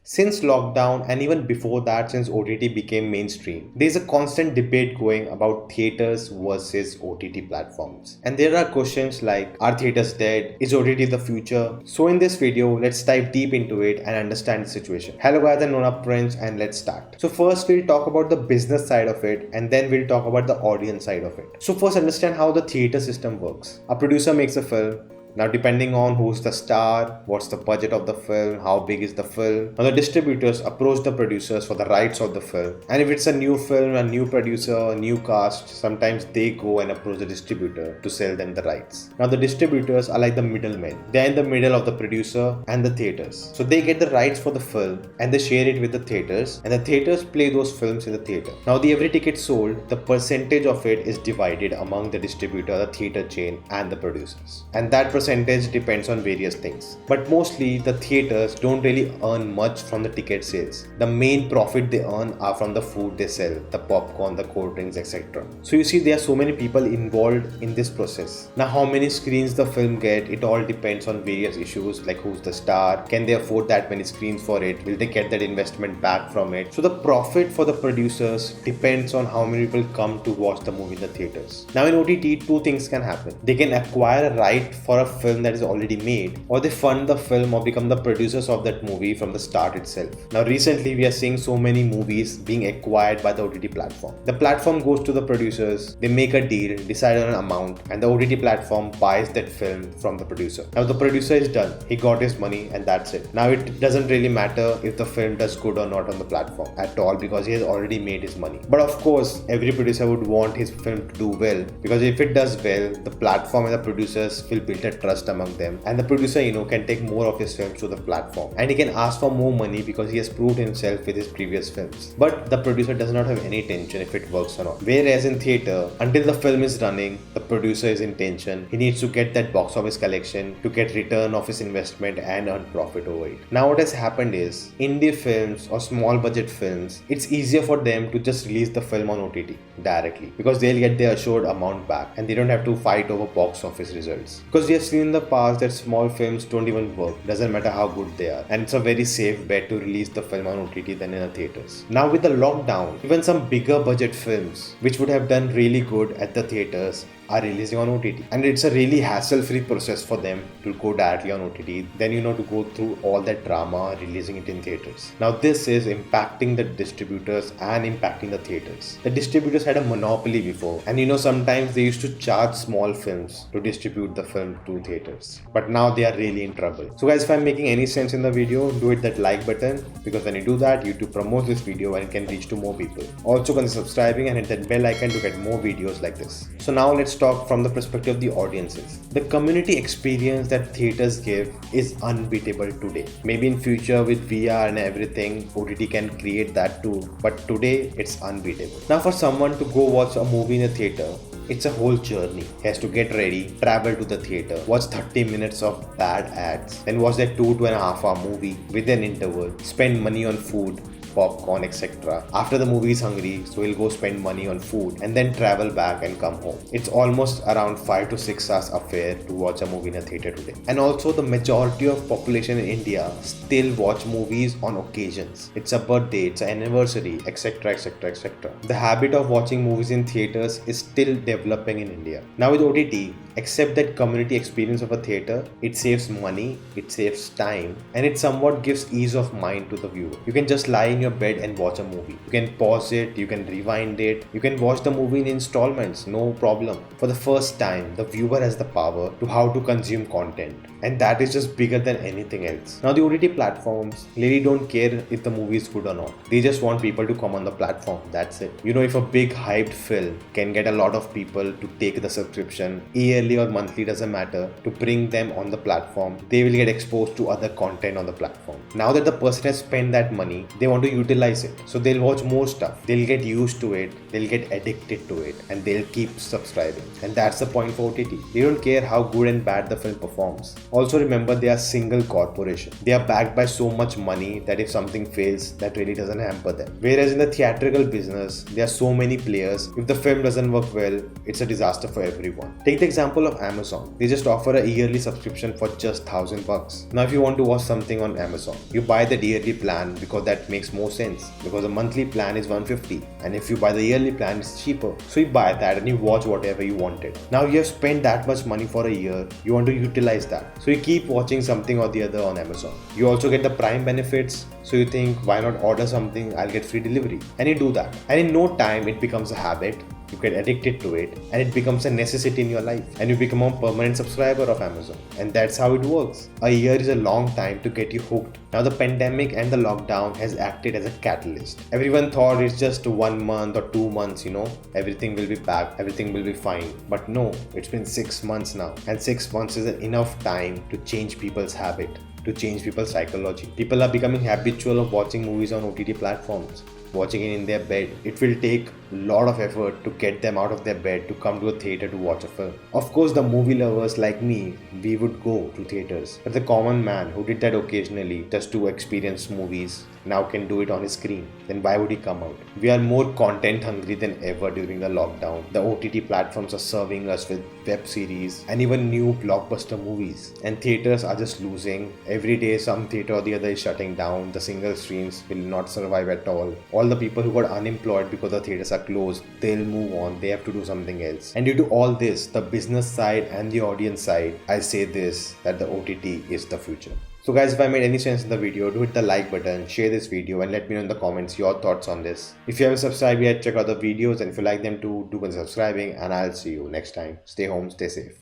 Since lockdown and even before that, since OTT became mainstream, there's a constant debate going about theaters versus OTT platforms. And there are questions like, are theaters dead? Is OTT the future? So in this video, let's dive deep into it and understand the situation. Hello guys, I'm Nona and let's start. So first we'll talk about the business side of it and then we'll talk about the audience side of it. So first understand how the theater system works. A producer makes a film. Now, depending on who's the star, what's the budget of the film, how big is the film, now the distributors approach the producers for the rights of the film. And if it's a new film, a new producer, a new cast, sometimes they go and approach the distributor to sell them the rights. Now, the distributors are like the middlemen. They're in the middle of the producer and the theaters. So they get the rights for the film and they share it with the theaters, and the theaters play those films in the theater. Now, the every ticket sold, the percentage of it is divided among the distributor, the theater chain, and the producers. And that percentage depends on various things, but mostly the theaters don't really earn much from the ticket sales. The main profit they earn are from the food they sell, the popcorn, the cold drinks, etc. So you see, there are so many people involved in this process. Now, how many screens the film get, it all depends on various issues like who's the star, can they afford that many screens for it, will they get that investment back from it. So the profit for the producers depends on how many people come to watch the movie in the theaters. Now in OTT, two things can happen. They can acquire a right for a film that is already made, or they fund the film or become the producers of that movie from the start itself. Now recently we are seeing so many movies being acquired by the OTT platform. The platform goes to the producers, they make a deal, decide on an amount, and the OTT platform buys that film from the producer. Now the producer is done, he got his money and that's it. Now it doesn't really matter if the film does good or not on the platform at all, because he has already made his money. But of course every producer would want his film to do well, because if it does well, the platform and the producers will build a trust among them, and the producer can take more of his films to the platform, and he can ask for more money because he has proved himself with his previous films. But the producer does not have any tension if it works or not. Whereas in theater, until the film is running, the producer is in tension. He needs to get that box office collection to get return of his investment and earn profit over it. Now what has happened is, indie films or small budget films, it's easier for them to just release the film on OTT directly, because they'll get their assured amount back and they don't have to fight over box office results. Because we have seen in the past that small films don't even work, doesn't matter how good they are, and it's a very safe bet to release the film on OTT than in the theaters. Now with the lockdown, even some bigger budget films which would have done really good at the theaters are releasing on OTT, and it's a really hassle-free process for them to go directly on OTT than to go through all that drama releasing it in theaters. Now this is impacting the distributors and impacting the theaters. The distributors had a monopoly before, and sometimes they used to charge small films to distribute the film to theaters, but now they are really in trouble. So guys, if I'm making any sense in the video, do hit that like button, because when you do that, YouTube promotes this video and it can reach to more people. Also consider subscribing and hit that bell icon to get more videos like this. So now let's talk from the perspective of the audiences. The community experience that theaters give is unbeatable today. Maybe in future with VR and everything, OTT can create that too, but today it's unbeatable. Now for someone to go watch a movie in a theater, it's a whole journey. He has to get ready, travel to the theater, watch 30 minutes of bad ads, then watch that 2.5 hour movie with an interval, spend money on food, popcorn, etc. After the movie is hungry, so he'll go spend money on food and then travel back and come home. It's almost around 5 to 6 hours affair to watch a movie in a theater today. And also the majority of population in India still watch movies on occasions. It's a birthday, it's an anniversary, etc, etc, etc. The habit of watching movies in theaters is still developing in India. Now with OTT, except that community experience of a theater, it saves money, it saves time, and it somewhat gives ease of mind to the viewer. You can just lie in your bed and watch a movie. You can pause it, you can rewind it, you can watch the movie in installments, no problem. For the first time, the viewer has the power to how to consume content, and that is just bigger than anything else. Now the OTT platforms really don't care if the movie is good or not. They just want people to come on the platform, that's it. If a big hyped film can get a lot of people to take the subscription, yearly or monthly, doesn't matter, to bring them on the platform, they will get exposed to other content on the platform. Now that the person has spent that money, they want to utilize it. So they'll watch more stuff, they'll get used to it, they'll get addicted to it, and they'll keep subscribing. And that's the point for OTT. They don't care how good and bad the film performs. Also remember, they are single corporation. They are backed by so much money that if something fails, that really doesn't hamper them. Whereas in the theatrical business, there are so many players. If the film doesn't work well, it's a disaster for everyone. Take the example of Amazon. They just offer a yearly subscription for just $1,000. Now if you want to watch something on Amazon, you buy the yearly plan because that makes more sense, because a monthly plan is $150, and if you buy the yearly plan, it's cheaper. So you buy that and you watch whatever you wanted. Now you have spent that much money for a year, you want to utilize that, so you keep watching something or the other on Amazon. You also get the Prime benefits, so you think, why not order something, I'll get free delivery, and you do that, and in no time it becomes a habit. You get addicted to it, and it becomes a necessity in your life, and you become a permanent subscriber of Amazon. And that's how it works. A year is a long time to get you hooked. Now the pandemic and the lockdown has acted as a catalyst. Everyone thought it's just 1 month or 2 months, everything will be back, everything will be fine. But no, it's been 6 months now, and 6 months is enough time to change people's habit, to change people's psychology. People are becoming habitual of watching movies on OTT platforms, watching it in their bed. It will take a lot of effort to get them out of their bed to come to a theater to watch a film. Of course, the movie lovers like me, we would go to theaters. But the common man who did that occasionally just to experience movies now can do it on his screen. Then why would he come out? We are more content hungry than ever during the lockdown. The OTT platforms are serving us with web series and even new blockbuster movies. And theaters are just losing. Every day some theater or the other is shutting down. The single screens will not survive at all. All the people who got unemployed because the theaters are closed, they'll move on. They have to do something else. And due to all this, the business side and the audience side, I say this, that the OTT is the future. So guys, if I made any sense in the video, do hit the like button, share this video, and let me know in the comments your thoughts on this. If you haven't subscribed yet, check out the videos, and if you like them too, do consider subscribing, and I'll see you next time. Stay home, stay safe.